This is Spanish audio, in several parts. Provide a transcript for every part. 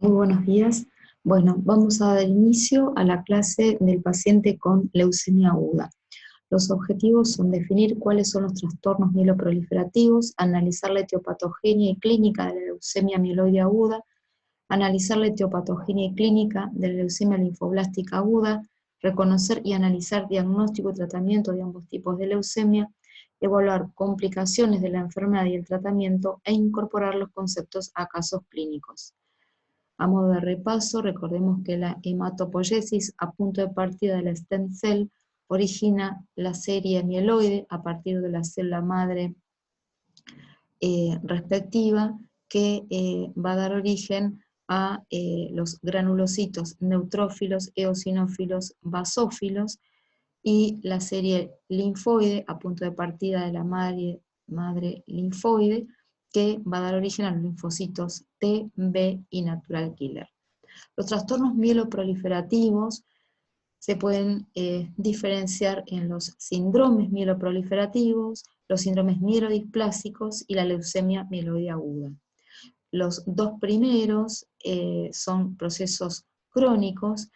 Muy buenos días. Bueno, vamos a dar inicio a la clase del paciente con leucemia aguda. Los objetivos son definir cuáles son los trastornos mieloproliferativos, analizar la etiopatogenia y clínica de la leucemia mieloide aguda, analizar la etiopatogenia y clínica de la leucemia linfoblástica aguda, reconocer y analizar diagnóstico y tratamiento de ambos tipos de leucemia, evaluar complicaciones de la enfermedad y el tratamiento e incorporar los conceptos a casos clínicos. A modo de repaso, recordemos que la hematopoiesis a punto de partida de la stem cell origina la serie mieloide a partir de la célula madre respectiva, que va a dar origen a los granulocitos neutrófilos, eosinófilos, basófilos, y la serie linfoide a punto de partida de la madre linfoide, que va a dar origen a los linfocitos T, B y natural killer. Los trastornos mieloproliferativos se pueden diferenciar en los síndromes mieloproliferativos, los síndromes mielodisplásicos y la leucemia mieloide aguda. Los dos primeros son procesos crónicos,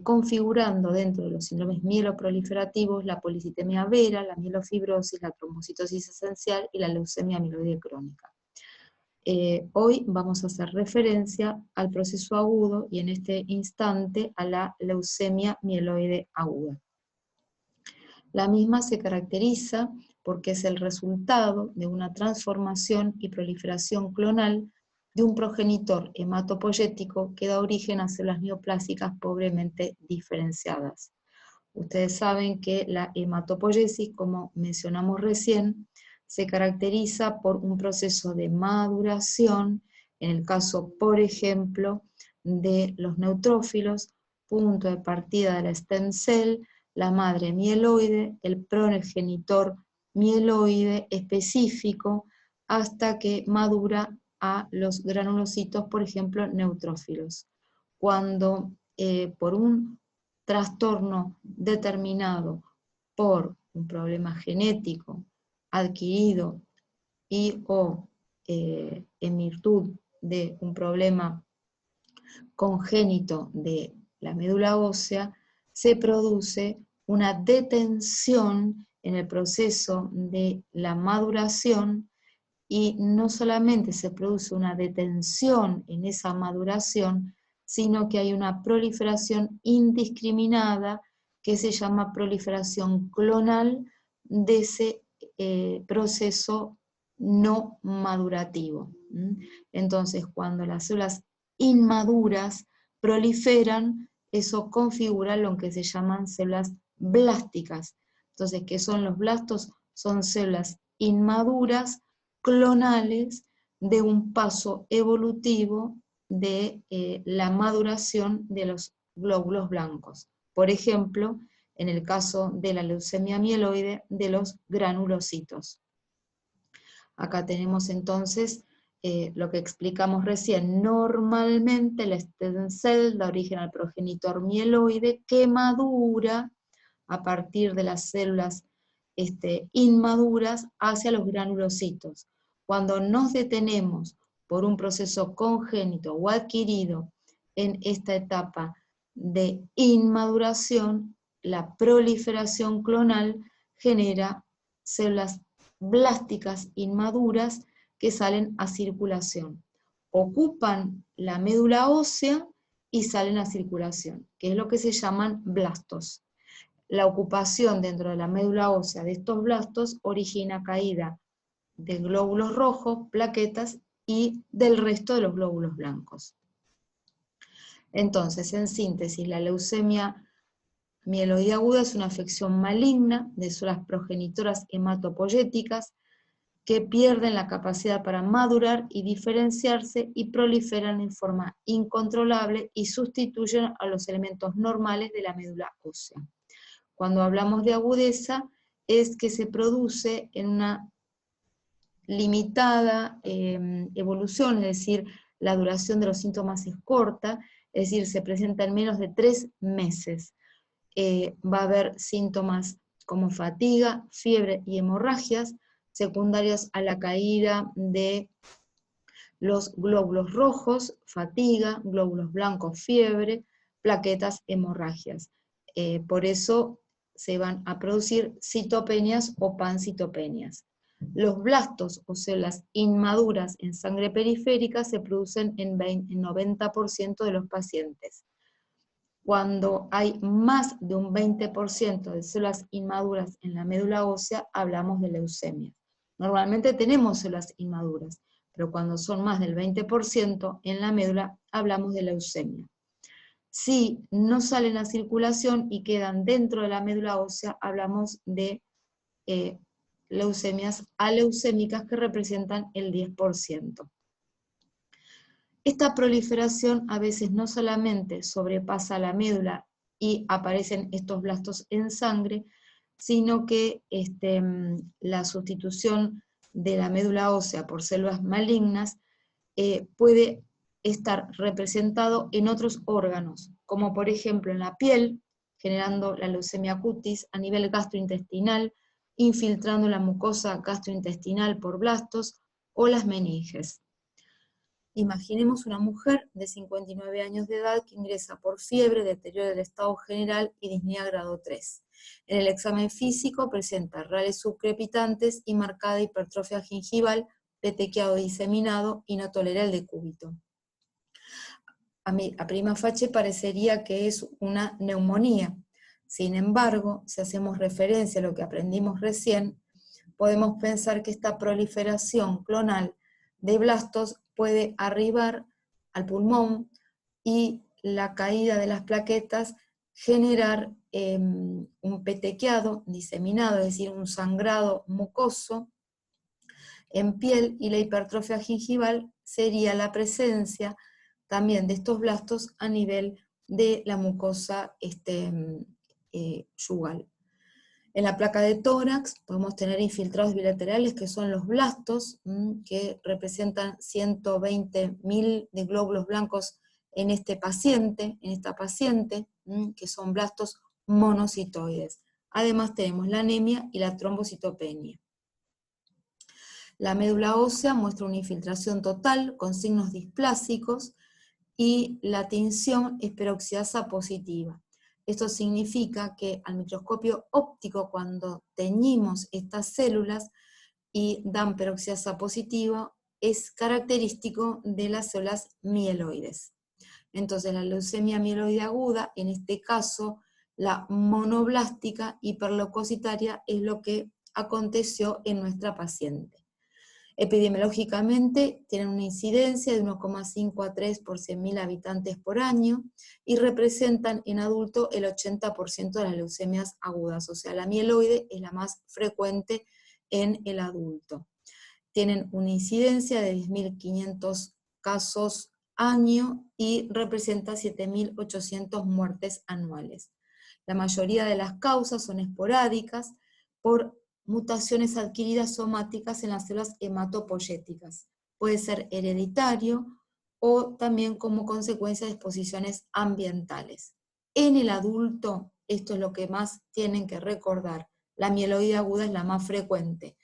configurando dentro de los síndromes mieloproliferativos la policitemia vera, la mielofibrosis, la trombocitosis esencial y la leucemia mieloide crónica. Hoy vamos a hacer referencia al proceso agudo y en este instante a la leucemia mieloide aguda. La misma se caracteriza porque es el resultado de una transformación y proliferación clonal de un progenitor hematopoyético que da origen a células neoplásicas pobremente diferenciadas. Ustedes saben que la hematopoiesis, como mencionamos recién, se caracteriza por un proceso de maduración, en el caso, por ejemplo, de los neutrófilos, punto de partida de la stem cell, la madre mieloide, el progenitor mieloide específico, hasta que madura a los granulocitos, por ejemplo, neutrófilos. Cuando por un trastorno determinado por un problema genético adquirido y o en virtud de un problema congénito de la médula ósea, se produce una detención en el proceso de la maduración, y no solamente se produce una detención en esa maduración, sino que hay una proliferación indiscriminada que se llama proliferación clonal de ese proceso no madurativo. Entonces, cuando las células inmaduras proliferan, eso configura lo que se llaman células blásticas. Entonces, ¿qué son los blastos? Son células inmaduras clonales de un paso evolutivo de la maduración de los glóbulos blancos. Por ejemplo, en el caso de la leucemia mieloide, de los granulocitos. Acá tenemos entonces lo que explicamos recién. Normalmente la stem cell da origen al progenitor mieloide que madura a partir de las células inmaduras hacia los granulocitos. Cuando nos detenemos por un proceso congénito o adquirido en esta etapa de inmaduración, la proliferación clonal genera células blásticas inmaduras que salen a circulación. Ocupan la médula ósea y salen a circulación, que es lo que se llaman blastos. La ocupación dentro de la médula ósea de estos blastos origina caída de glóbulos rojos, plaquetas y del resto de los glóbulos blancos. Entonces, en síntesis, la leucemia mieloide aguda es una afección maligna de células progenitoras hematopoyéticas que pierden la capacidad para madurar y diferenciarse y proliferan en forma incontrolable y sustituyen a los elementos normales de la médula ósea. Cuando hablamos de agudeza, es que se produce en una limitada evolución, es decir, la duración de los síntomas es corta, es decir, se presenta en menos de 3 meses. Va a haber síntomas como fatiga, fiebre y hemorragias, secundarios a la caída de los glóbulos rojos, fatiga, glóbulos blancos, fiebre, plaquetas, hemorragias. Por eso se van a producir citopenias o pancitopenias. Los blastos o células inmaduras en sangre periférica se producen en 90% de los pacientes. Cuando hay más de un 20% de células inmaduras en la médula ósea, hablamos de leucemia. Normalmente tenemos células inmaduras, pero cuando son más del 20% en la médula, hablamos de leucemia. Si no salen a circulación y quedan dentro de la médula ósea, hablamos de leucemias aleucémicas que representan el 10%. Esta proliferación a veces no solamente sobrepasa la médula y aparecen estos blastos en sangre, sino que la sustitución de la médula ósea por células malignas puede estar representado en otros órganos, como por ejemplo en la piel, generando la leucemia cutis a nivel gastrointestinal, infiltrando la mucosa gastrointestinal por blastos, o las meninges. Imaginemos una mujer de 59 años de edad que ingresa por fiebre, deterioro del estado general y disnea grado 3. En el examen físico presenta rales subcrepitantes y marcada hipertrofia gingival, petequiado diseminado y no tolera el decúbito. A prima facie parecería que es una neumonía. Sin embargo, si hacemos referencia a lo que aprendimos recién, podemos pensar que esta proliferación clonal de blastos puede arribar al pulmón y la caída de las plaquetas generar un petequiado diseminado, es decir, un sangrado mucoso en piel, y la hipertrofia gingival sería la presencia también de estos blastos a nivel de la mucosa yugal. En la placa de tórax podemos tener infiltrados bilaterales, que son los blastos, que representan 120.000 de glóbulos blancos en esta paciente, que son blastos monocitoides. Además tenemos la anemia y la trombocitopenia. La médula ósea muestra una infiltración total con signos displásicos y la tinción es peroxidasa positiva. Esto significa que al microscopio óptico, cuando teñimos estas células y dan peroxidasa positiva, es característico de las células mieloides. Entonces la leucemia mieloide aguda, en este caso la monoblástica hiperleucocitaria, es lo que aconteció en nuestra paciente. Epidemiológicamente tienen una incidencia de 1,5 a 3 por 100.000 habitantes por año y representan en adulto el 80% de las leucemias agudas, o sea, la mieloide es la más frecuente en el adulto. Tienen una incidencia de 10.500 casos año y representa 7.800 muertes anuales. La mayoría de las causas son esporádicas por mutaciones adquiridas somáticas en las células hematopoyéticas. Puede ser hereditario o también como consecuencia de exposiciones ambientales. En el adulto, esto es lo que más tienen que recordar, la mieloide aguda es la más frecuente.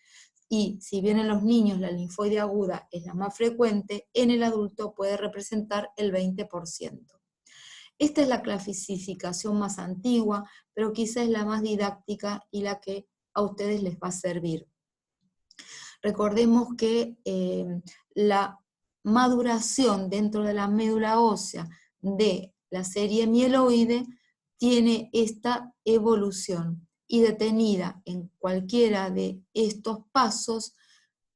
Y si bien en los niños la linfoide aguda es la más frecuente, en el adulto puede representar el 20%. Esta es la clasificación más antigua, pero quizá es la más didáctica y la que a ustedes les va a servir. Recordemos que la maduración dentro de la médula ósea de la serie mieloide tiene esta evolución, y detenida en cualquiera de estos pasos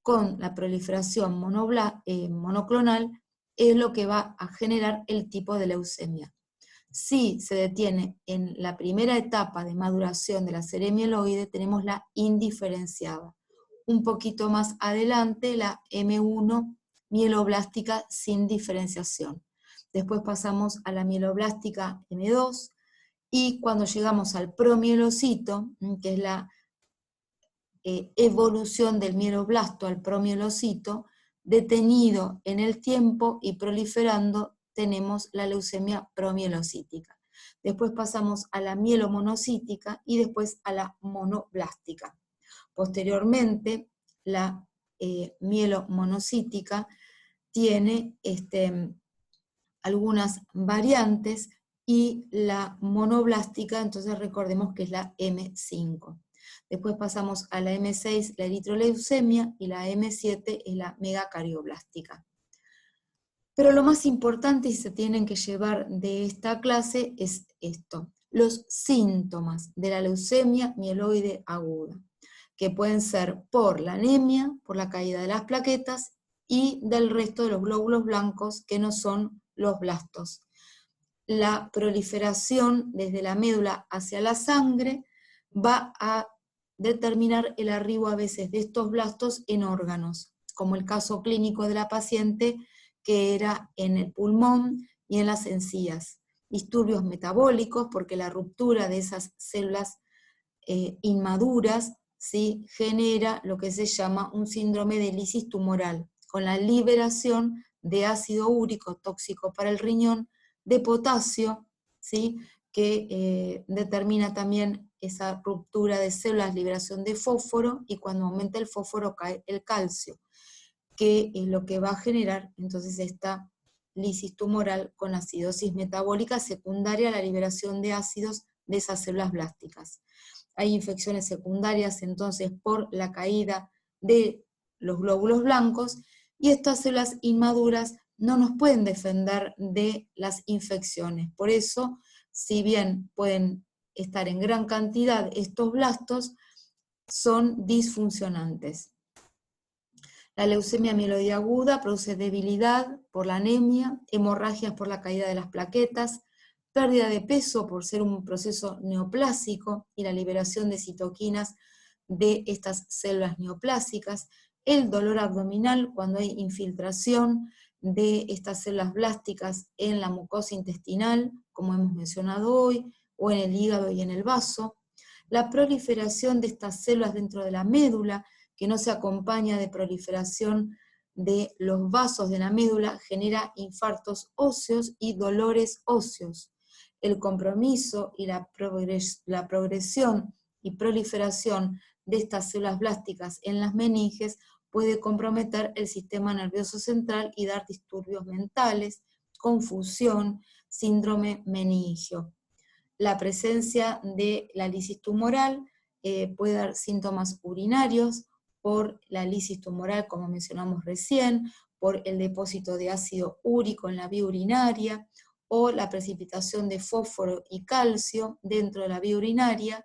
con la proliferación monoclonal es lo que va a generar el tipo de leucemia. Si se detiene en la primera etapa de maduración de la serie mieloide, tenemos la indiferenciada. Un poquito más adelante, la M1 mieloblástica sin diferenciación. Después pasamos a la mieloblástica M2, y cuando llegamos al promielocito, que es la evolución del mieloblasto al promielocito, detenido en el tiempo y proliferando, tenemos la leucemia promielocítica. Después pasamos a la mielomonocítica y después a la monoblástica. Posteriormente, la mielomonocítica tiene algunas variantes, y la monoblástica, entonces recordemos que es la M5. Después pasamos a la M6, la eritroleucemia, y la M7 es la megacarioblástica. Pero lo más importante y se tienen que llevar de esta clase es esto: los síntomas de la leucemia mieloide aguda, que pueden ser por la anemia, por la caída de las plaquetas y del resto de los glóbulos blancos que no son los blastos. La proliferación desde la médula hacia la sangre va a determinar el arribo a veces de estos blastos en órganos, como el caso clínico de la paciente que era en el pulmón y en las encías. Disturbios metabólicos, porque la ruptura de esas células inmaduras, ¿sí?, genera lo que se llama un síndrome de lisis tumoral, con la liberación de ácido úrico tóxico para el riñón, de potasio, ¿sí?, que determina también esa ruptura de células, liberación de fósforo, y cuando aumenta el fósforo cae el calcio, que es lo que va a generar entonces esta lisis tumoral con acidosis metabólica secundaria a la liberación de ácidos de esas células blásticas. Hay infecciones secundarias entonces por la caída de los glóbulos blancos, y estas células inmaduras no nos pueden defender de las infecciones. Por eso, si bien pueden estar en gran cantidad estos blastos, son disfuncionantes. La leucemia mieloide aguda produce debilidad por la anemia, hemorragias por la caída de las plaquetas, pérdida de peso por ser un proceso neoplásico y la liberación de citoquinas de estas células neoplásicas, el dolor abdominal cuando hay infiltración de estas células blásticas en la mucosa intestinal, como hemos mencionado hoy, o en el hígado y en el vaso, la proliferación de estas células dentro de la médula, que no se acompaña de proliferación de los vasos de la médula, genera infartos óseos y dolores óseos. El compromiso y la progresión y proliferación de estas células blásticas en las meninges puede comprometer el sistema nervioso central y dar disturbios mentales, confusión, síndrome meningio. La presencia de la lisis tumoral puede dar síntomas urinarios por la lisis tumoral, como mencionamos recién, por el depósito de ácido úrico en la vía urinaria, o la precipitación de fósforo y calcio dentro de la vía urinaria,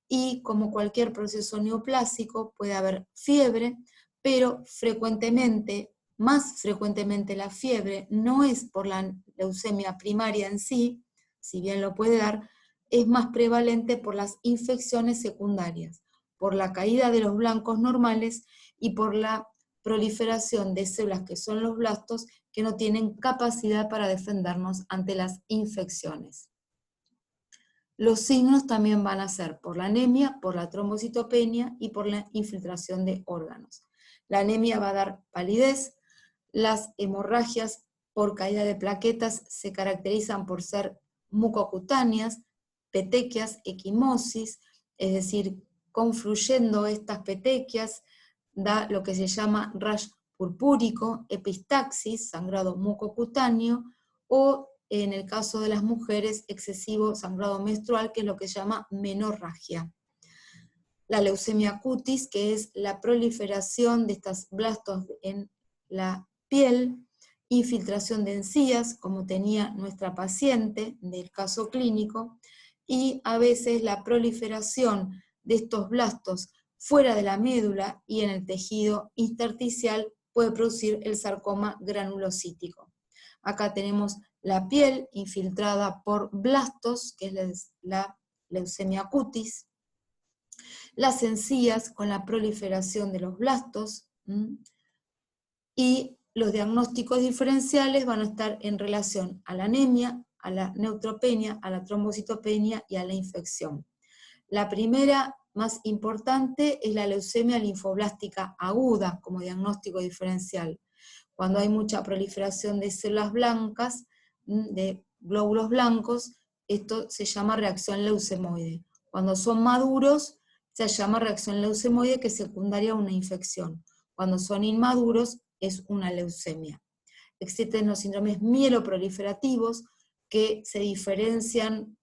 y como cualquier proceso neoplásico puede haber fiebre, pero frecuentemente, más frecuentemente la fiebre no es por la leucemia primaria en sí, si bien lo puede dar, es más prevalente por las infecciones secundarias, por la caída de los blancos normales y por la proliferación de células que son los blastos, que no tienen capacidad para defendernos ante las infecciones. Los signos también van a ser por la anemia, por la trombocitopenia y por la infiltración de órganos. La anemia va a dar palidez, las hemorragias por caída de plaquetas se caracterizan por ser mucocutáneas, petequias, equimosis, es decir, confluyendo estas petequias, da lo que se llama rash purpúrico, epistaxis, sangrado mucocutáneo, o en el caso de las mujeres, excesivo sangrado menstrual, que es lo que se llama menorragia. La leucemia cutis, que es la proliferación de estos blastos en la piel, infiltración de encías, como tenía nuestra paciente del caso clínico, y a veces la proliferación de estos blastos fuera de la médula y en el tejido intersticial puede producir el sarcoma granulocítico. Acá tenemos la piel infiltrada por blastos, que es la leucemia cutis, las encías con la proliferación de los blastos, y los diagnósticos diferenciales van a estar en relación a la anemia, a la neutropenia, a la trombocitopenia y a la infección. La primera, más importante, es la leucemia linfoblástica aguda como diagnóstico diferencial. Cuando hay mucha proliferación de células blancas, de glóbulos blancos, esto se llama reacción leucemoide. Cuando son maduros, se llama reacción leucemoide, que es secundaria a una infección. Cuando son inmaduros, es una leucemia. existen los síndromes mieloproliferativos, que se diferencian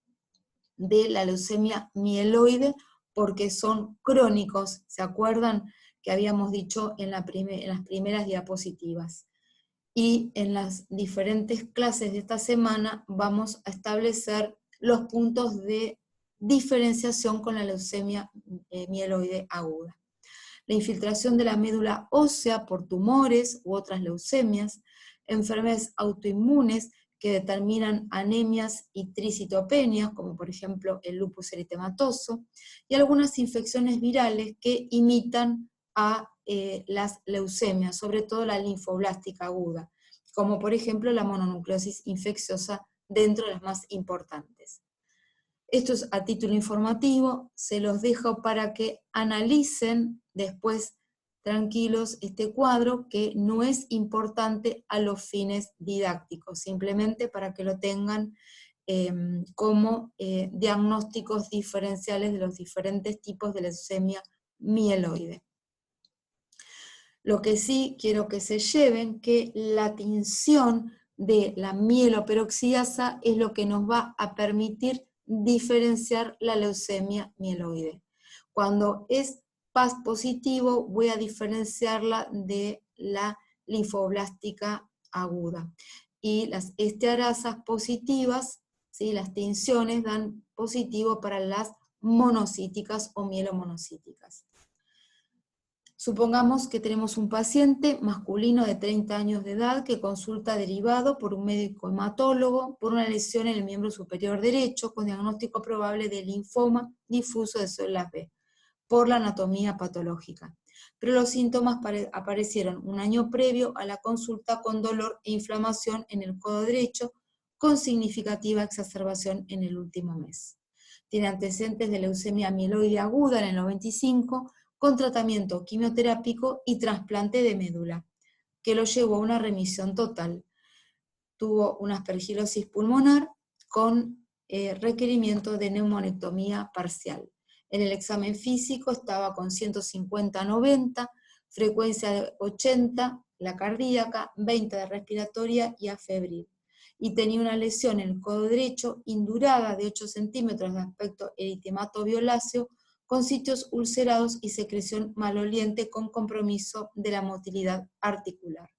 de la leucemia mieloide porque son crónicos. ¿Se acuerdan que habíamos dicho en las primeras diapositivas? Y en las diferentes clases de esta semana vamos a establecer los puntos de diferenciación con la leucemia mieloide aguda. La infiltración de la médula ósea por tumores u otras leucemias, enfermedades autoinmunes que determinan anemias y tricitopenias, como por ejemplo el lupus eritematoso, y algunas infecciones virales que imitan a las leucemias, sobre todo la linfoblástica aguda, como por ejemplo la mononucleosis infecciosa, dentro de las más importantes. Esto es a título informativo, se los dejo para que analicen después tranquilos este cuadro, que no es importante a los fines didácticos, simplemente para que lo tengan como diagnósticos diferenciales de los diferentes tipos de leucemia mieloide. Lo que sí quiero que se lleven, que la tinción de la mieloperoxidasa es lo que nos va a permitir diferenciar la leucemia mieloide. Cuando es PAS positivo, voy a diferenciarla de la linfoblástica aguda. Y las estearasas positivas, ¿sí? Las tinciones dan positivo para las monocíticas o mielomonocíticas. Supongamos que tenemos un paciente masculino de 30 años de edad que consulta derivado por un médico hematólogo por una lesión en el miembro superior derecho con diagnóstico probable de linfoma difuso de células B por la anatomía patológica. Pero los síntomas aparecieron un año previo a la consulta con dolor e inflamación en el codo derecho con significativa exacerbación en el último mes. Tiene antecedentes de leucemia mieloide aguda en el 95, con tratamiento quimioterápico y trasplante de médula, que lo llevó a una remisión total. Tuvo una aspergilosis pulmonar con requerimiento de neumonectomía parcial. En el examen físico estaba con 150-90, frecuencia de 80, la cardíaca, 20 de respiratoria y afebril. Y tenía una lesión en el codo derecho indurada de 8 centímetros de aspecto eritemato-violáceo, con sitios ulcerados y secreción maloliente con compromiso de la motilidad articular.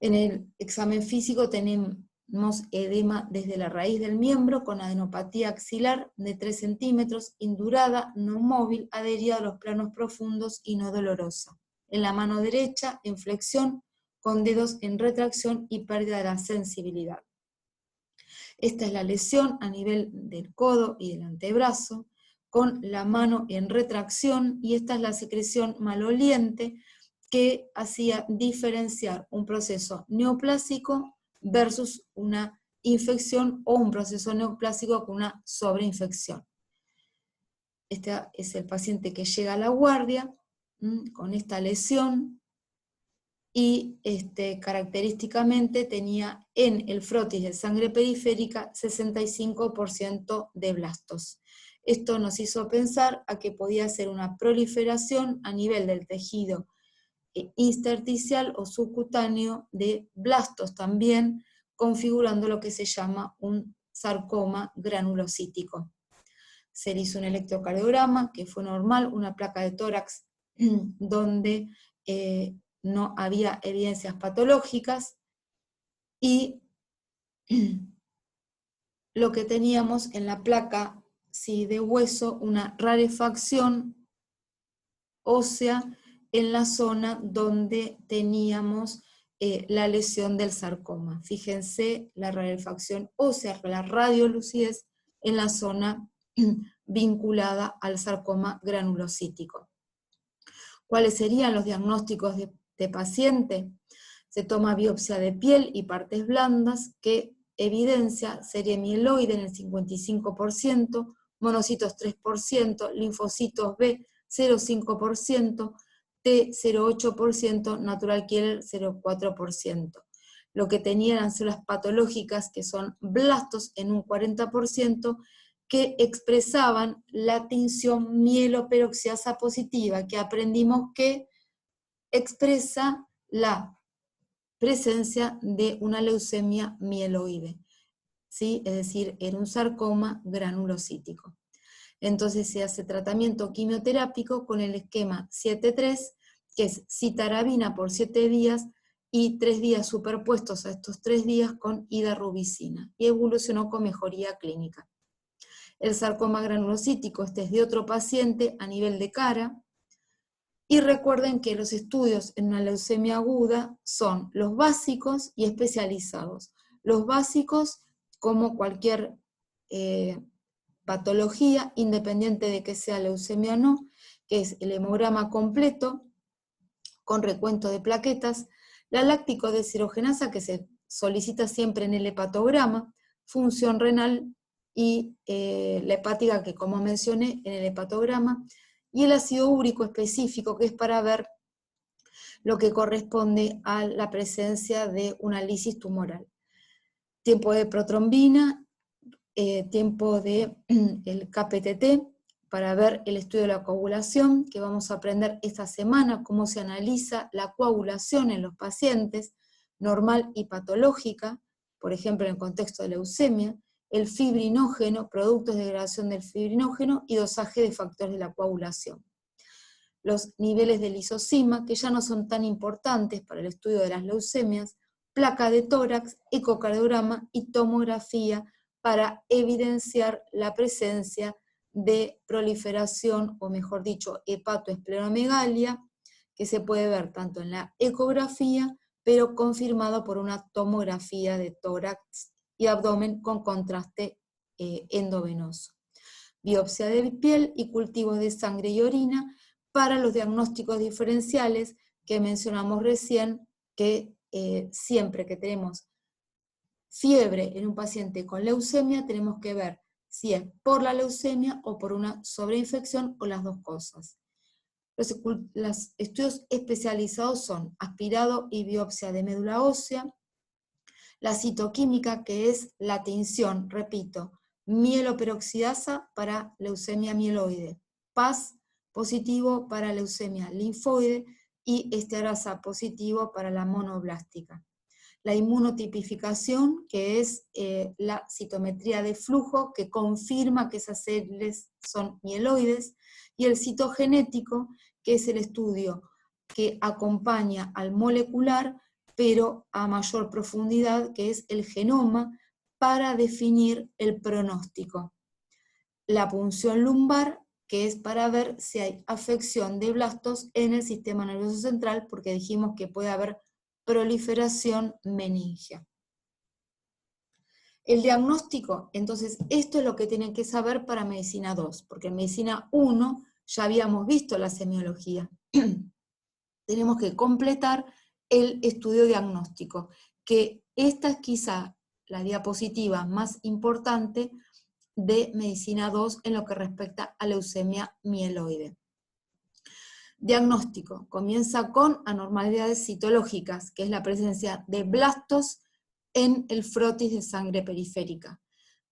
En el examen físico tenemos edema desde la raíz del miembro con adenopatía axilar de 3 centímetros, indurada, no móvil, adherida a los planos profundos y no dolorosa. En la mano derecha, en flexión, con dedos en retracción y pérdida de la sensibilidad. Esta es la lesión a nivel del codo y del antebrazo, con la mano en retracción, y esta es la secreción maloliente que hacía diferenciar un proceso neoplásico versus una infección o un proceso neoplásico con una sobreinfección. Este es el paciente que llega a la guardia con esta lesión y característicamente tenía en el frotis de sangre periférica 65% de blastos. Esto nos hizo pensar a que podía ser una proliferación a nivel del tejido intersticial o subcutáneo de blastos también, configurando lo que se llama un sarcoma granulocítico. Se le hizo un electrocardiograma que fue normal, una placa de tórax donde no había evidencias patológicas, y lo que teníamos en la placa de hueso, una rarefacción ósea en la zona donde teníamos la lesión del sarcoma. Fíjense la rarefacción ósea, la radiolucidez en la zona vinculada al sarcoma granulocítico. ¿Cuáles serían los diagnósticos de paciente? Se toma biopsia de piel y partes blandas que evidencia serie mieloide en el 55%, monocitos 3%, linfocitos B 0,5%, T 0,8%, natural killer 0,4%. Lo que tenían eran células patológicas que son blastos en un 40%, que expresaban la tinción mieloperoxidasa positiva, que aprendimos que expresa la presencia de una leucemia mieloide, ¿sí? Es decir, era un sarcoma granulocítico. Entonces se hace tratamiento quimioterápico con el esquema 7-3, que es citarabina por 7 días y 3 días superpuestos a estos 3 días con hidarubicina, y evolucionó con mejoría clínica. El sarcoma granulocítico, este es de otro paciente a nivel de cara, y recuerden que los estudios en una leucemia aguda son los básicos y especializados. Los básicos, como cualquier patología, independiente de que sea leucemia o no, que es el hemograma completo, con recuento de plaquetas, la láctico-deshidrogenasa, que se solicita siempre en el hepatograma, función renal y la hepática, que como mencioné en el hepatograma, y el ácido úrico específico, que es para ver lo que corresponde a la presencia de una lisis tumoral. Tiempo de protrombina, tiempo de el KPTT, para ver el estudio de la coagulación, que vamos a aprender esta semana, cómo se analiza la coagulación en los pacientes, normal y patológica, por ejemplo en el contexto de leucemia, el fibrinógeno, productos de degradación del fibrinógeno y dosaje de factores de la coagulación. Los niveles de lisosima, que ya no son tan importantes para el estudio de las leucemias, placa de tórax, ecocardiograma y tomografía para evidenciar la presencia de proliferación, o mejor dicho, hepatoesplenomegalia, que se puede ver tanto en la ecografía, pero confirmado por una tomografía de tórax y abdomen con contraste endovenoso. Biopsia de piel y cultivos de sangre y orina para los diagnósticos diferenciales que mencionamos recién, que siempre que tenemos fiebre en un paciente con leucemia, tenemos que ver si es por la leucemia o por una sobreinfección o las dos cosas. Los estudios especializados son aspirado y biopsia de médula ósea, la citoquímica, que es la tinción, repito, mieloperoxidasa para leucemia mieloide, PAS positivo para leucemia linfoide y esterasa positivo para la monoblástica. La inmunotipificación, que es la citometría de flujo, que confirma que esas células son mieloides, y el citogenético, que es el estudio que acompaña al molecular, pero a mayor profundidad, que es el genoma, para definir el pronóstico. La punción lumbar, que es para ver si hay afección de blastos en el sistema nervioso central, porque dijimos que puede haber proliferación meningia. El diagnóstico, entonces, esto es lo que tienen que saber para medicina 2, porque en medicina 1 ya habíamos visto la semiología. Tenemos que completar el estudio diagnóstico, que esta es quizá la diapositiva más importante de medicina 2 en lo que respecta a leucemia mieloide. Diagnóstico. Comienza con anormalidades citológicas, que es la presencia de blastos en el frotis de sangre periférica.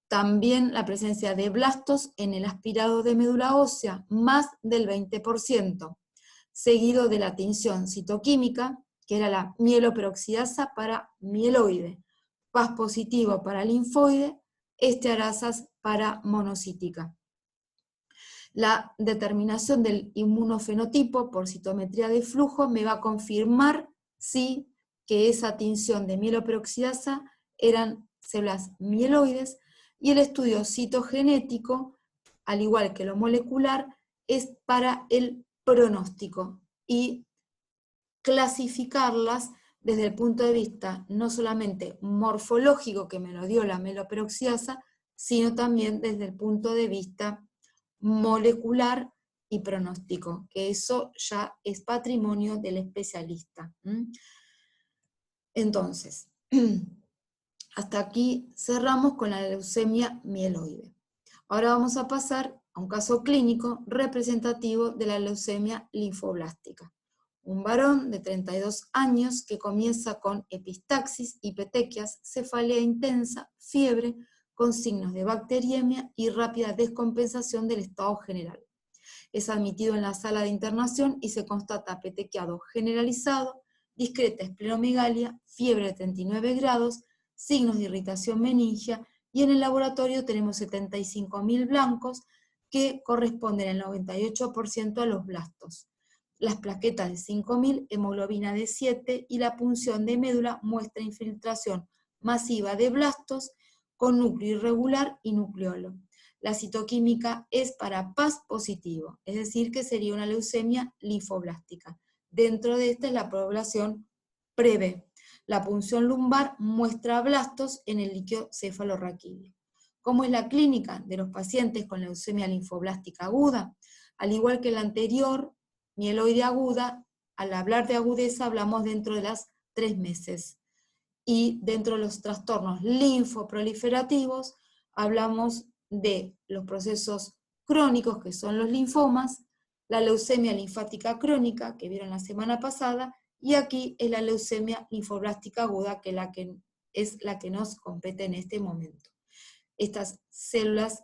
También la presencia de blastos en el aspirado de médula ósea, más del 20%, seguido de la tinción citoquímica, que era la mieloperoxidasa para mieloide, PAS positivo para linfoide, esterasas para monocítica. La determinación del inmunofenotipo por citometría de flujo me va a confirmar si que esa tinción de mieloperoxidasa eran células mieloides, y el estudio citogenético, al igual que lo molecular, es para el pronóstico y clasificarlas desde el punto de vista no solamente morfológico, que me lo dio la mieloperoxidasa, sino también desde el punto de vista molecular y pronóstico, que eso ya es patrimonio del especialista. Entonces, hasta aquí cerramos con la leucemia mieloide. Ahora vamos a pasar a un caso clínico representativo de la leucemia linfoblástica. Un varón de 32 años que comienza con epistaxis y petequias, cefalea intensa, fiebre, con signos de bacteriemia y rápida descompensación del estado general. Es admitido en la sala de internación y se constata petequiado generalizado, discreta esplenomegalia, fiebre de 39 grados, signos de irritación meningia, y en el laboratorio tenemos 75.000 blancos que corresponden al 98% a los blastos. Las plaquetas de 5.000, hemoglobina de 7 y la punción de médula muestra infiltración masiva de blastos con núcleo irregular y nucleolo. La citoquímica es para PAS positivo, es decir, que sería una leucemia linfoblástica. Dentro de esta es la población pre-B. La punción lumbar muestra blastos en el líquido cefalorraquídeo. ¿Cómo es la clínica de los pacientes con leucemia linfoblástica aguda? Al igual que la anterior, mieloide aguda, al hablar de agudeza hablamos dentro de las 3 meses. Y dentro de los trastornos linfoproliferativos hablamos de los procesos crónicos, que son los linfomas, la leucemia linfática crónica, que vieron la semana pasada, y aquí es la leucemia linfoblástica aguda, que es la que nos compete en este momento. Estas células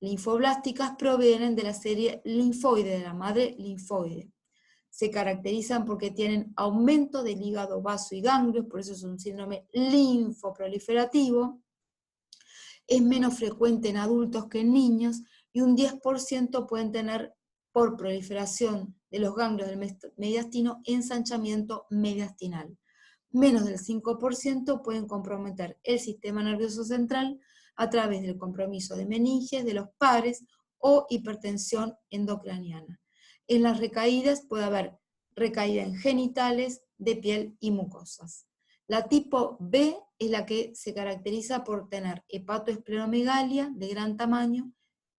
linfoblásticas provienen de la serie linfoide, de la madre linfoide. Se caracterizan porque tienen aumento del hígado, vaso y ganglios, por eso es un síndrome linfoproliferativo. Es menos frecuente en adultos que en niños, y un 10% pueden tener, por proliferación de los ganglios del mediastino, ensanchamiento mediastinal. Menos del 5% pueden comprometer el sistema nervioso central a través del compromiso de meninges de los pares o hipertensión endocraniana. En las recaídas puede haber recaída en genitales, de piel y mucosas. La tipo B es la que se caracteriza por tener hepatoesplenomegalia de gran tamaño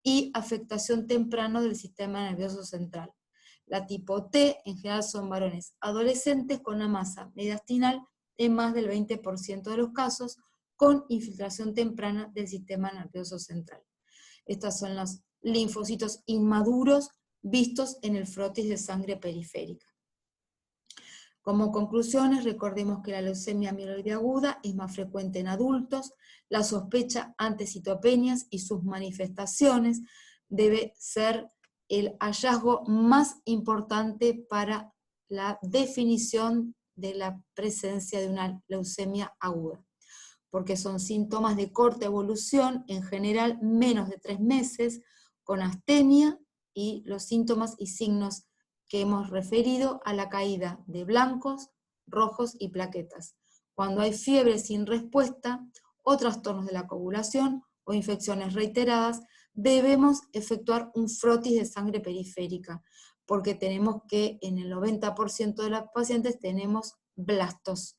y afectación temprana del sistema nervioso central. La tipo T en general son varones adolescentes con una masa mediastinal en más del 20% de los casos, con infiltración temprana del sistema nervioso central. Estos son los linfocitos inmaduros vistos en el frotis de sangre periférica. Como conclusiones, recordemos que la leucemia mieloide aguda es más frecuente en adultos, la sospecha ante citopenias y sus manifestaciones debe ser el hallazgo más importante para la definición de la presencia de una leucemia aguda, porque son síntomas de corta evolución, en general menos de 3 meses, con astenia y los síntomas y signos que hemos referido a la caída de blancos, rojos y plaquetas. Cuando hay fiebre sin respuesta, o trastornos de la coagulación, o infecciones reiteradas, debemos efectuar un frotis de sangre periférica, porque tenemos que en el 90% de los pacientes tenemos blastos.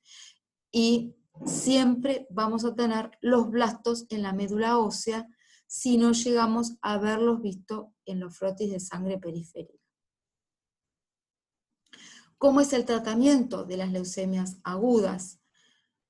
Y siempre vamos a tener los blastos en la médula ósea si no llegamos a verlos visto en los frotis de sangre periférica. ¿Cómo es el tratamiento de las leucemias agudas?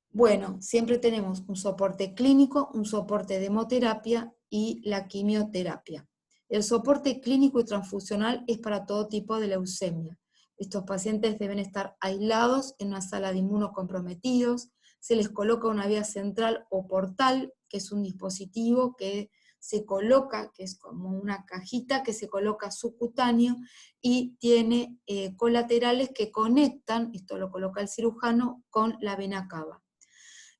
Bueno, siempre tenemos un soporte clínico, un soporte de hemoterapia y la quimioterapia. El soporte clínico y transfusional es para todo tipo de leucemia. Estos pacientes deben estar aislados en una sala de inmunocomprometidos, se les coloca una vía central o portal, que es un dispositivo que se coloca, que es como una cajita que se coloca subcutáneo y tiene colaterales que conectan, esto lo coloca el cirujano, con la vena cava.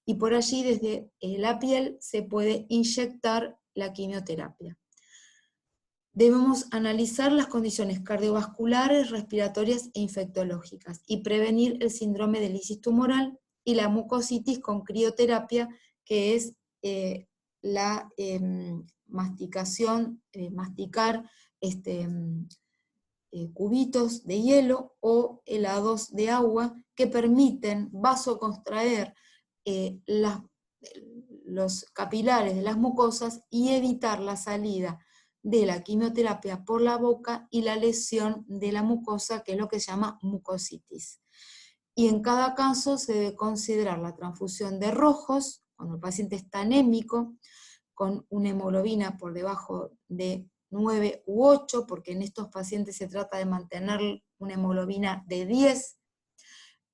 Y por allí desde la piel se puede inyectar la quimioterapia. Debemos analizar las condiciones cardiovasculares, respiratorias e infectológicas y prevenir el síndrome de lisis tumoral y la mucositis con crioterapia, que es la masticación, masticar cubitos de hielo o helados de agua que permiten vasocontraer los capilares de las mucosas y evitar la salida de la quimioterapia por la boca y la lesión de la mucosa, que es lo que se llama mucositis. Y en cada caso se debe considerar la transfusión de rojos, cuando el paciente está anémico, con una hemoglobina por debajo de 9 u 8, porque en estos pacientes se trata de mantener una hemoglobina de 10.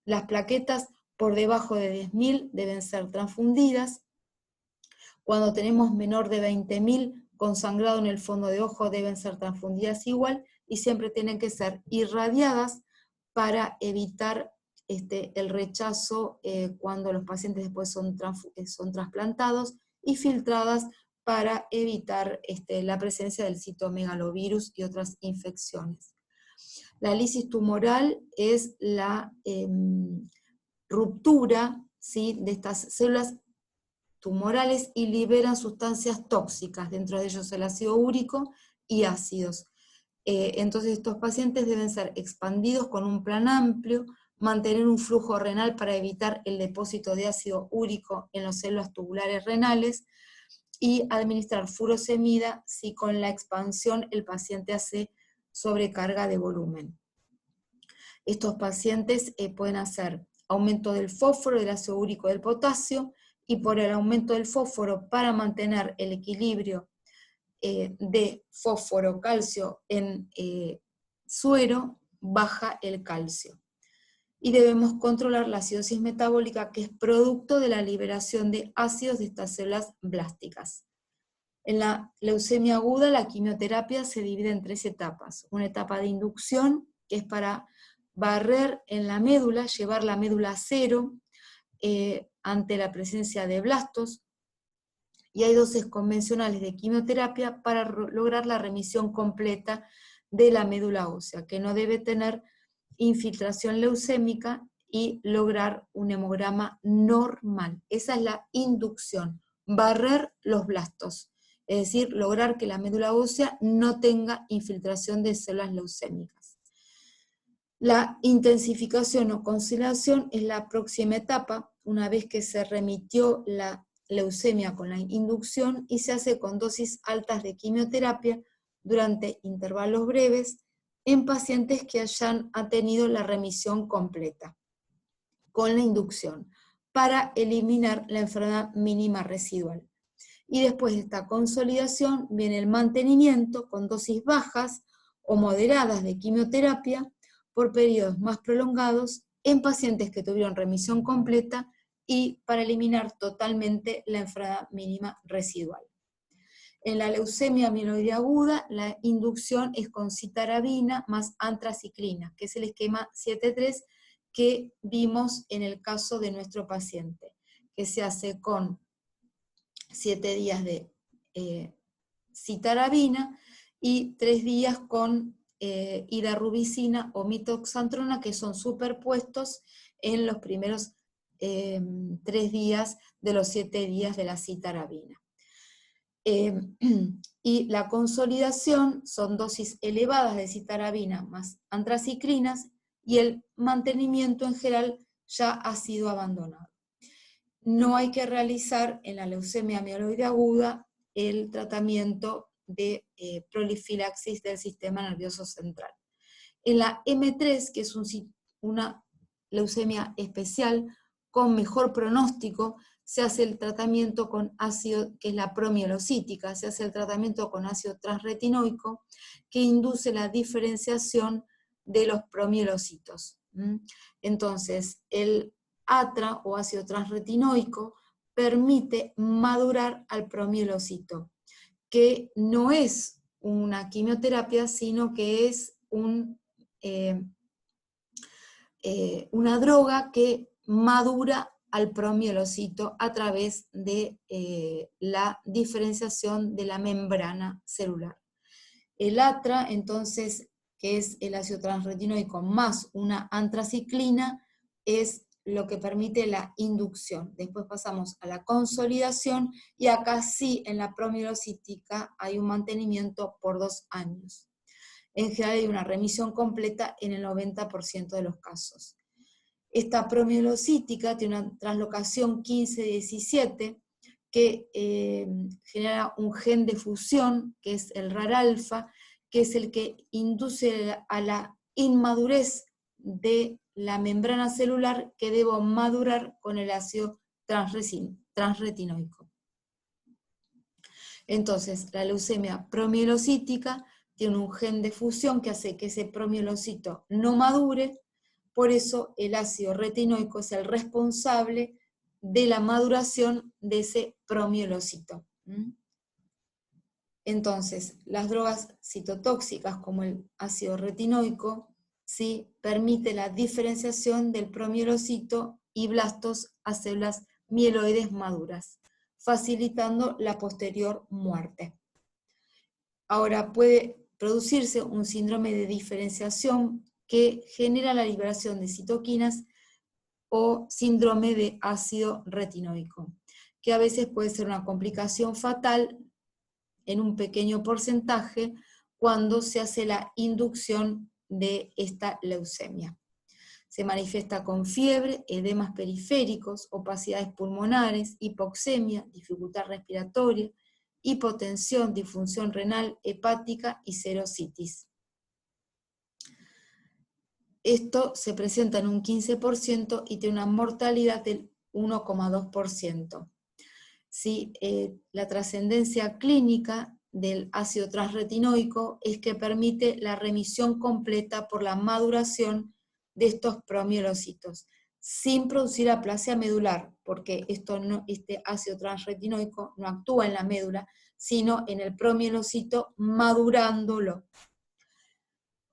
Las plaquetas por debajo de 10.000 deben ser transfundidas. Cuando tenemos menor de 20.000 con sangrado en el fondo de ojo deben ser transfundidas igual, y siempre tienen que ser irradiadas para evitar el rechazo cuando los pacientes después son trasplantados, y filtradas para evitar la presencia del citomegalovirus y otras infecciones. La lisis tumoral es la ruptura, ¿sí?, de estas células tumorales y liberan sustancias tóxicas, dentro de ellos el ácido úrico y ácidos. Entonces estos pacientes deben ser expandidos con un plan amplio, mantener un flujo renal para evitar el depósito de ácido úrico en las células tubulares renales, y administrar furosemida si con la expansión el paciente hace sobrecarga de volumen. Estos pacientes pueden hacer aumento del fósforo, del ácido úrico, del potasio, y por el aumento del fósforo, para mantener el equilibrio de fósforo-calcio en suero, baja el calcio. Y debemos controlar la acidosis metabólica, que es producto de la liberación de ácidos de estas células blásticas. En la leucemia aguda, la quimioterapia se divide en 3 etapas. Una etapa de inducción, que es para barrer en la médula, llevar la médula a cero ante la presencia de blastos, y hay dosis convencionales de quimioterapia para lograr la remisión completa de la médula ósea, que no debe tener infiltración leucémica, y lograr un hemograma normal. Esa es la inducción, barrer los blastos, es decir, lograr que la médula ósea no tenga infiltración de células leucémicas. La intensificación o consolidación es la próxima etapa, una vez que se remitió la leucemia con la inducción, y se hace con dosis altas de quimioterapia durante intervalos breves en pacientes que hayan tenido la remisión completa con la inducción, para eliminar la enfermedad mínima residual. Y después de esta consolidación viene el mantenimiento con dosis bajas o moderadas de quimioterapia por periodos más prolongados en pacientes que tuvieron remisión completa, y para eliminar totalmente la enfermedad mínima residual. En la leucemia amiloide aguda, la inducción es con citarabina más antraciclina, que es el esquema 7-3 que vimos en el caso de nuestro paciente, que se hace con 7 días de citarabina y 3 días con hidarubicina o mitoxantrona, que son superpuestos en los primeros 3 días de los 7 días de la citarabina. Y la consolidación son dosis elevadas de citarabina más antraciclinas, y el mantenimiento en general ya ha sido abandonado. No hay que realizar en la leucemia amiloide aguda el tratamiento de prolifilaxis del sistema nervioso central. En la M3, que es una leucemia especial con mejor pronóstico, se hace el tratamiento con ácido, que es la promielocítica, se hace el tratamiento con ácido transretinoico, que induce la diferenciación de los promielocitos. Entonces, el ATRA o ácido transretinoico permite madurar al promielocito, que no es una quimioterapia, sino que es una droga que madura al promielocito a través de la diferenciación de la membrana celular. El ATRA, entonces, que es el ácido transretinoico más una antraciclina, es lo que permite la inducción. Después pasamos a la consolidación, y acá sí, en la promielocítica hay un mantenimiento por 2 años. En general hay una remisión completa en el 90% de los casos. Esta promielocítica tiene una translocación 15-17 que genera un gen de fusión, que es el RAR alfa, que es el que induce a la inmadurez de la membrana celular, que debe madurar con el ácido transretinoico. Entonces, la leucemia promielocítica tiene un gen de fusión que hace que ese promielocito no madure. Por eso el ácido retinoico es el responsable de la maduración de ese promielocito. Entonces, las drogas citotóxicas como el ácido retinoico ¿sí? Permite la diferenciación del promielocito y blastos a células mieloides maduras, facilitando la posterior muerte. Ahora puede producirse un síndrome de diferenciación que genera la liberación de citoquinas o síndrome de ácido retinoico, que a veces puede ser una complicación fatal en un pequeño porcentaje cuando se hace la inducción de esta leucemia. Se manifiesta con fiebre, edemas periféricos, opacidades pulmonares, hipoxemia, dificultad respiratoria, hipotensión, disfunción renal, hepática y serositis. Esto se presenta en un 15% y tiene una mortalidad del 1,2%. ¿Sí? La trascendencia clínica del ácido transretinoico es que permite la remisión completa por la maduración de estos promielocitos, sin producir aplasia medular, porque este ácido transretinoico no actúa en la médula, sino en el promielocito madurándolo.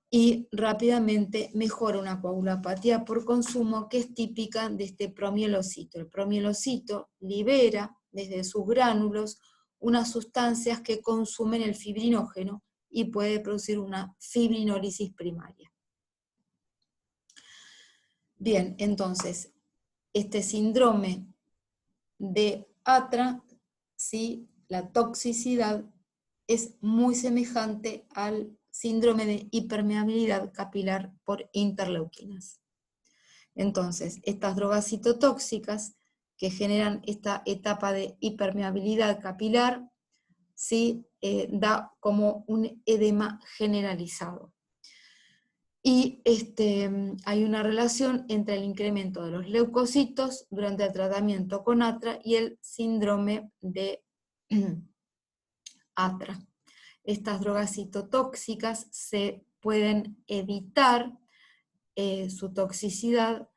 Y rápidamente mejora una coagulopatía por consumo que es típica de este promielocito. El promielocito libera desde sus gránulos unas sustancias que consumen el fibrinógeno y puede producir una fibrinólisis primaria. Bien, entonces, este síndrome de ATRA, ¿sí? La toxicidad es muy semejante al síndrome de hipermeabilidad capilar por interleuquinas. Entonces, estas drogas citotóxicas que generan esta etapa de hipermeabilidad capilar, ¿sí? Da como un edema generalizado. Y hay una relación entre el incremento de los leucocitos durante el tratamiento con ATRA y el síndrome de ATRA. Estas drogas citotóxicas se pueden evitar su toxicidad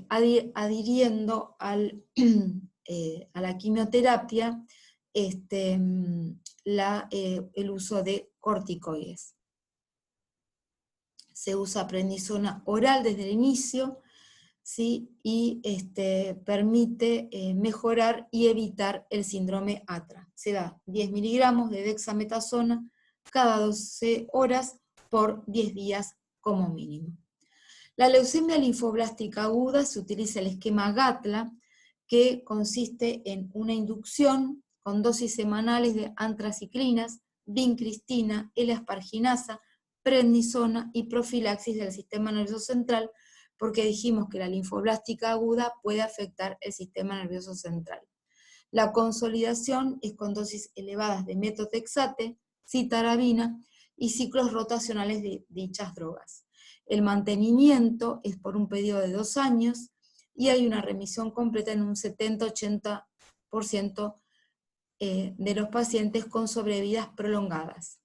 adhiriendo a la quimioterapia el uso de corticoides. Se usa prednisona oral desde el inicio, ¿sí? Y permite mejorar y evitar el síndrome ATRA. Se da 10 miligramos de dexametasona cada 12 horas por 10 días como mínimo. La leucemia linfoblástica aguda se utiliza el esquema GATLA, que consiste en una inducción con dosis semanales de antraciclinas, vincristina, L-asparginasa, prednisona y profilaxis del sistema nervioso central, porque dijimos que la linfoblástica aguda puede afectar el sistema nervioso central. La consolidación es con dosis elevadas de metotrexate, citarabina y ciclos rotacionales de dichas drogas. El mantenimiento es por un periodo de 2 años y hay una remisión completa en un 70-80% de los pacientes con sobrevidas prolongadas.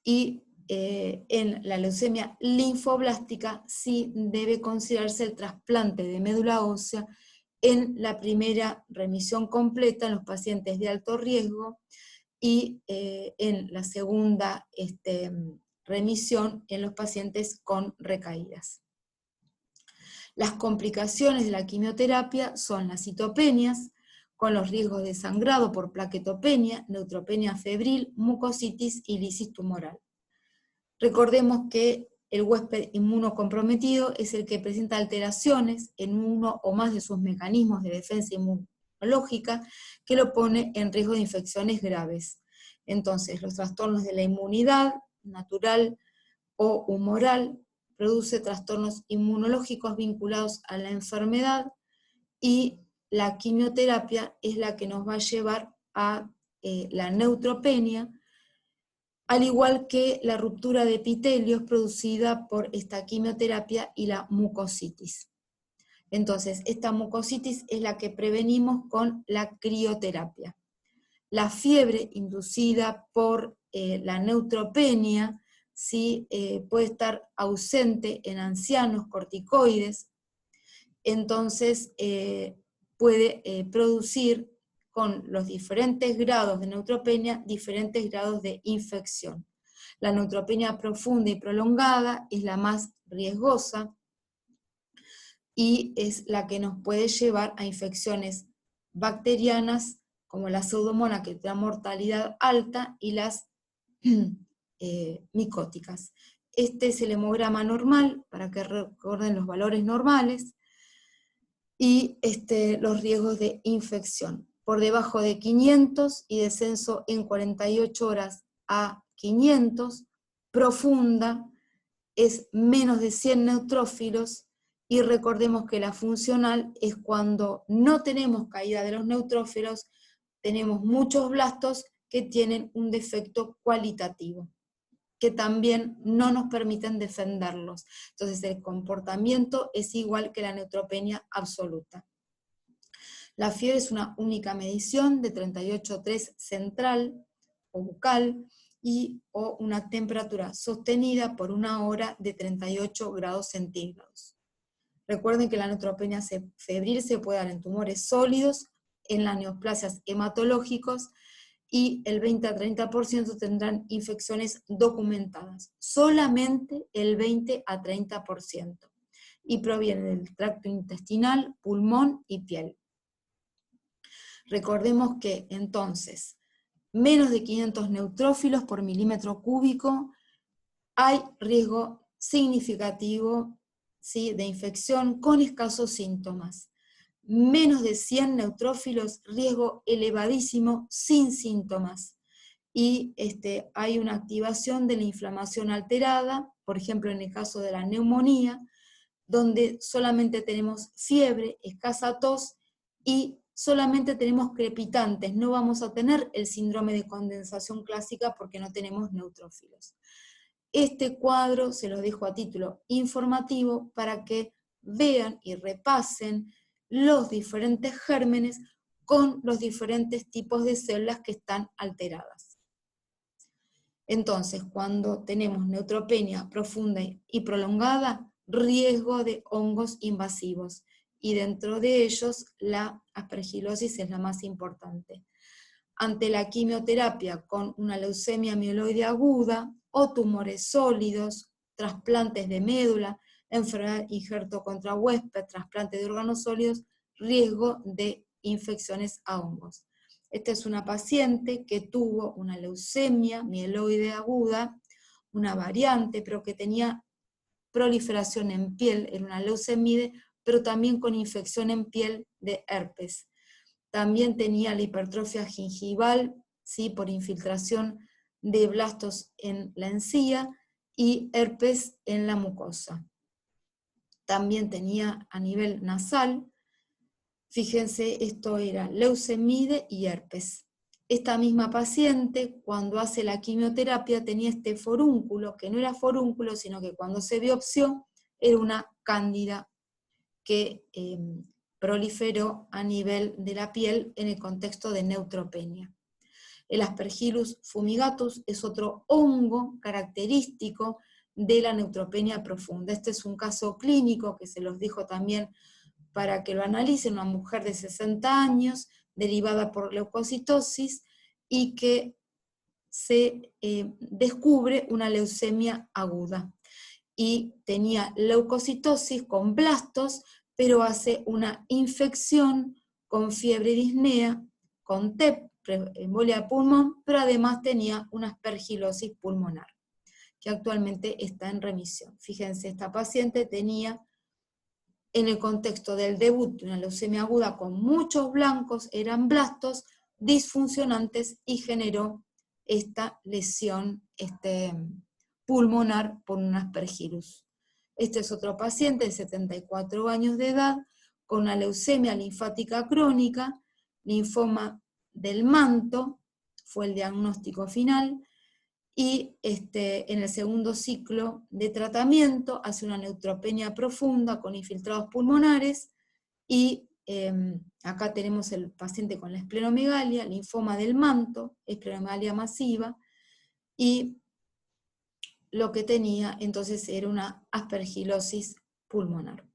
Y en la leucemia linfoblástica sí debe considerarse el trasplante de médula ósea en la primera remisión completa en los pacientes de alto riesgo y en la segunda remisión en los pacientes con recaídas. Las complicaciones de la quimioterapia son las citopenias, con los riesgos de sangrado por plaquetopenia, neutropenia febril, mucositis y lisis tumoral. Recordemos que el huésped inmunocomprometido es el que presenta alteraciones en uno o más de sus mecanismos de defensa inmunológica que lo pone en riesgo de infecciones graves. Entonces, los trastornos de la inmunidad natural o humoral produce trastornos inmunológicos vinculados a la enfermedad y la quimioterapia es la que nos va a llevar a la neutropenia, al igual que la ruptura de epitelios producida por esta quimioterapia y la mucositis. Entonces, esta mucositis es la que prevenimos con la crioterapia. La fiebre inducida por la neutropenia, ¿sí? Puede estar ausente en ancianos corticoides, entonces puede producir con los diferentes grados de neutropenia diferentes grados de infección. La neutropenia profunda y prolongada es la más riesgosa y es la que nos puede llevar a infecciones bacterianas como la pseudomonas, que da mortalidad alta, y las micóticas. Este es el hemograma normal, para que recuerden los valores normales, y los riesgos de infección. Por debajo de 500 y descenso en 48 horas a 500, profunda es menos de 100 neutrófilos, y recordemos que la funcional es cuando no tenemos caída de los neutrófilos, tenemos muchos blastos que tienen un defecto cualitativo, que también no nos permiten defenderlos. Entonces el comportamiento es igual que la neutropenia absoluta. La fiebre es una única medición de 38,3 central o bucal, o una temperatura sostenida por 1 hora de 38 grados centígrados. Recuerden que la neutropenia febril se puede dar en tumores sólidos, en las neoplasias hematológicos, y el 20 a 30% tendrán infecciones documentadas. Solamente el 20 a 30%. Y proviene del tracto intestinal, pulmón y piel. Recordemos que entonces, menos de 500 neutrófilos por milímetro cúbico, hay riesgo significativo, ¿sí?, de infección con escasos síntomas. Menos de 100 neutrófilos, riesgo elevadísimo sin síntomas. Y hay una activación de la inflamación alterada, por ejemplo en el caso de la neumonía, donde solamente tenemos fiebre, escasa tos y solamente tenemos crepitantes. No vamos a tener el síndrome de condensación clásica porque no tenemos neutrófilos. Este cuadro se los dejo a título informativo para que vean y repasen los diferentes gérmenes con los diferentes tipos de células que están alteradas. Entonces, cuando tenemos neutropenia profunda y prolongada, riesgo de hongos invasivos, y dentro de ellos la aspergilosis es la más importante. Ante la quimioterapia con una leucemia mieloide aguda o tumores sólidos, trasplantes de médula, enfermedad injerto contra huésped, trasplante de órganos sólidos, riesgo de infecciones a hongos. Esta es una paciente que tuvo una leucemia mieloide aguda, una variante, pero que tenía proliferación en piel, era una leucemide, pero también con infección en piel de herpes. También tenía la hipertrofia gingival, ¿sí?, por infiltración de blastos en la encía, y herpes en la mucosa. También tenía a nivel nasal, fíjense, esto era leucemide y herpes. Esta misma paciente, cuando hace la quimioterapia, tenía este forúnculo, que no era forúnculo, sino que cuando se biopsió, era una cándida que proliferó a nivel de la piel en el contexto de neutropenia. El Aspergillus fumigatus es otro hongo característico de la neutropenia profunda. Este es un caso clínico que se los dijo también para que lo analicen, una mujer de 60 años, derivada por leucocitosis, y que se descubre una leucemia aguda. Y tenía leucocitosis con blastos, pero hace una infección con fiebre y disnea, con TEP, embolia de pulmón, pero además tenía una aspergilosis pulmonar, que actualmente está en remisión. Fíjense, esta paciente tenía, en el contexto del debut de una leucemia aguda con muchos blancos, eran blastos disfuncionantes, y generó esta lesión pulmonar por un Aspergillus. Este es otro paciente de 74 años de edad, con una leucemia linfática crónica, linfoma del manto, fue el diagnóstico final, y en el segundo ciclo de tratamiento hace una neutropenia profunda con infiltrados pulmonares, y acá tenemos el paciente con la esplenomegalia, linfoma del manto, esplenomegalia masiva, y lo que tenía entonces era una aspergilosis pulmonar.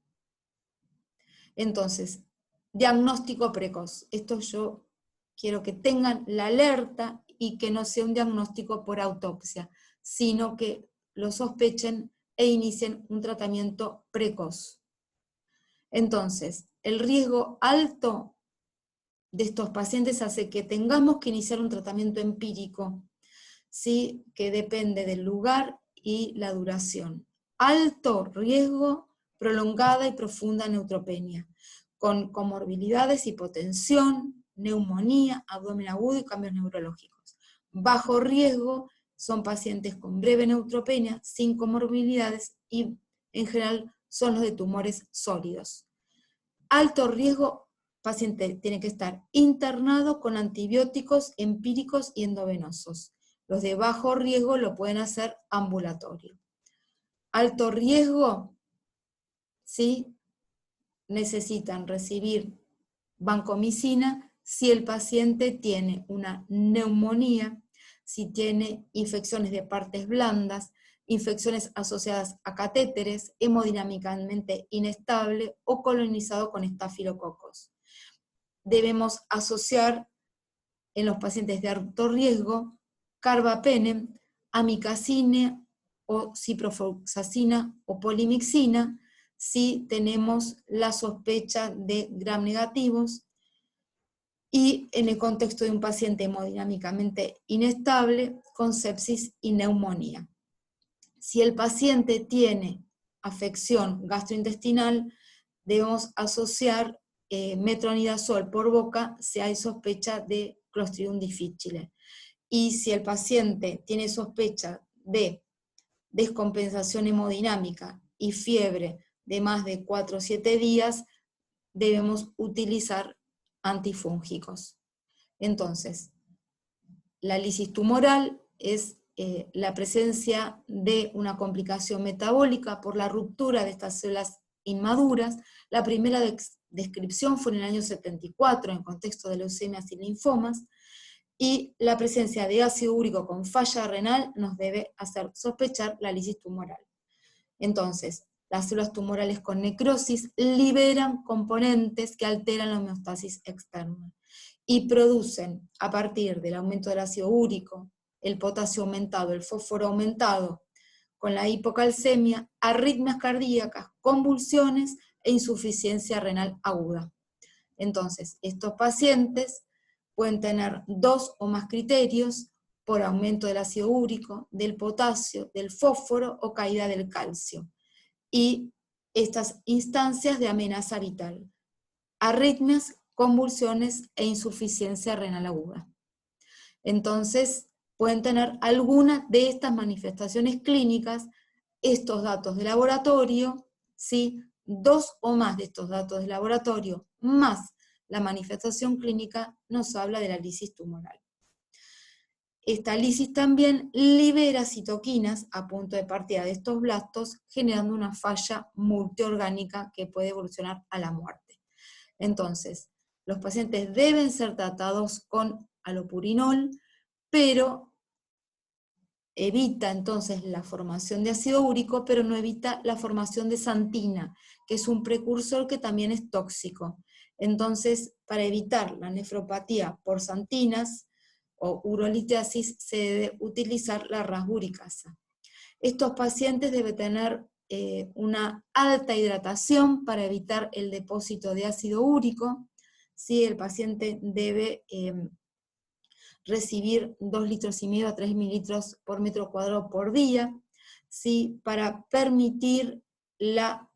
Entonces, diagnóstico precoz. Esto yo quiero que tengan la alerta y que no sea un diagnóstico por autopsia. sino que lo sospechen e inicien un tratamiento precoz. Entonces, el riesgo alto de estos pacientes hace que tengamos que iniciar un tratamiento empírico, ¿sí? Que depende del lugar y la duración. Alto riesgo, prolongada y profunda neutropenia, con comorbilidades, hipotensión, neumonía, abdomen agudo y cambios neurológicos. Bajo riesgo son pacientes con breve neutropenia, sin comorbilidades y en general son los de tumores sólidos. Alto riesgo, paciente tiene que estar internado con antibióticos empíricos y endovenosos. Los de bajo riesgo lo pueden hacer ambulatorio. Alto riesgo, ¿sí? Necesitan recibir vancomicina si el paciente tiene una neumonía, si tiene infecciones de partes blandas, infecciones asociadas a catéteres, hemodinámicamente inestable o colonizado con estafilococos. Debemos asociar en los pacientes de alto riesgo carbapenem, amicacina o ciprofloxacina o polimixina si tenemos la sospecha de gram negativos, y en el contexto de un paciente hemodinámicamente inestable con sepsis y neumonía. Si el paciente tiene afección gastrointestinal, debemos asociar metronidazol por boca si hay sospecha de Clostridium difficile. Y si el paciente tiene sospecha de descompensación hemodinámica y fiebre de más de 4 o 7 días, debemos utilizar antifúngicos. Entonces, la lisis tumoral es la presencia de una complicación metabólica por la ruptura de estas células inmaduras. La primera descripción fue en el año 74 en contexto de leucemias y linfomas, y la presencia de ácido úrico con falla renal nos debe hacer sospechar la lisis tumoral. Entonces, las células tumorales con necrosis liberan componentes que alteran la homeostasis externa y producen, a partir del aumento del ácido úrico, el potasio aumentado, el fósforo aumentado, con la hipocalcemia, arritmias cardíacas, convulsiones e insuficiencia renal aguda. Entonces, estos pacientes pueden tener 2 o más criterios por aumento del ácido úrico, del potasio, del fósforo o caída del calcio. Y estas instancias de amenaza vital: arritmias, convulsiones e insuficiencia renal aguda. Entonces, pueden tener algunas de estas manifestaciones clínicas, estos datos de laboratorio, ¿sí? 2 o más de estos datos de laboratorio, más la manifestación clínica, nos habla de la lisis tumoral. Esta lisis también libera citoquinas a punto de partida de estos blastos, generando una falla multiorgánica que puede evolucionar a la muerte. Entonces, los pacientes deben ser tratados con allopurinol, pero evita entonces la formación de ácido úrico, pero no evita la formación de santina, que es un precursor que también es tóxico. Entonces, para evitar la nefropatía por santinas o urolitiasis, se debe utilizar la rasburicasa. Estos pacientes deben tener una alta hidratación para evitar el depósito de ácido úrico. ¿Sí? El paciente debe recibir 2,5 litros a 3 mililitros por metro cuadrado por día, ¿sí? Para permitir la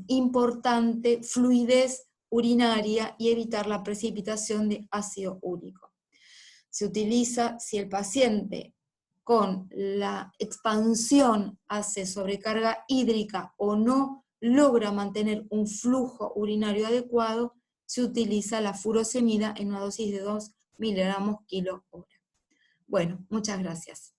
importante fluidez urinaria y evitar la precipitación de ácido úrico. Se utiliza si el paciente con la expansión hace sobrecarga hídrica o no logra mantener un flujo urinario adecuado, se utiliza la furosemida en una dosis de 2 miligramos kilo hora. Bueno, muchas gracias.